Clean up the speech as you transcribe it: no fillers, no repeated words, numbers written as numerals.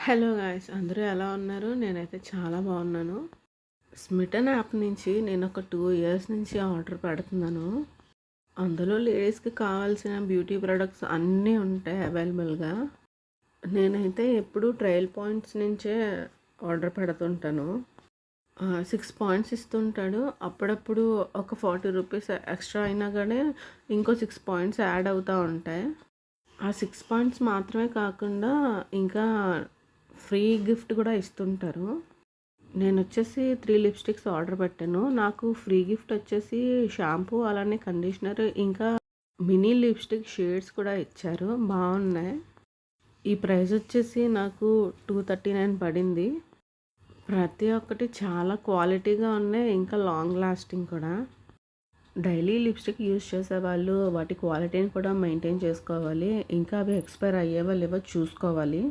Hello guys, అందరూ ఎలా ఉన్నారు? నేనైతే చాలా బాగున్నాను. స్మిటన్ యాప్ నుంచి నేను ఒక 2 ఇయర్స్ నుంచి ఆర్డర్ పెడుతున్నాను. అందులో లేడీస్కి కావాల్సిన బ్యూటీ ప్రొడక్ట్స్ అన్నీ ఉంటాయి అవైలబుల్గా. నేనైతే ఎప్పుడు ట్రయల్ పాయింట్స్ నుంచే ఆర్డర్ పెడుతుంటాను. 6 పాయింట్స్ ఇస్తుంటాడు. అప్పుడప్పుడు ఒక 40 రూపీస్ ఎక్స్ట్రా అయినా కానీ ఇంకో 6 పాయింట్స్ యాడ్ అవుతూ ఉంటాయి. ఆ 6 పాయింట్స్ మాత్రమే కాకుండా ఇంకా ఫ్రీ గిఫ్ట్ కూడా ఇస్తుంటారు. నేను వచ్చేసి 3 లిప్స్టిక్స్ ఆర్డర్ పెట్టాను. నాకు ఫ్రీ గిఫ్ట్ వచ్చేసి షాంపూ, అలానే కండిషనర్, ఇంకా మినీ లిప్స్టిక్ షేడ్స్ కూడా ఇచ్చారు. బాగున్నాయి. ఈ ప్రైస్ వచ్చేసి నాకు 239 పడింది. ప్రతి ఒక్కటి చాలా క్వాలిటీగా ఉన్నాయి, ఇంకా లాంగ్ లాస్టింగ్ కూడా. డైలీ లిప్స్టిక్ యూజ్ చేసేవాళ్ళు వాటి క్వాలిటీని కూడా మెయింటైన్ చేసుకోవాలి. ఇంకా అవి ఎక్స్పైర్ అయ్యేవో లేవో చూసుకోవాలి.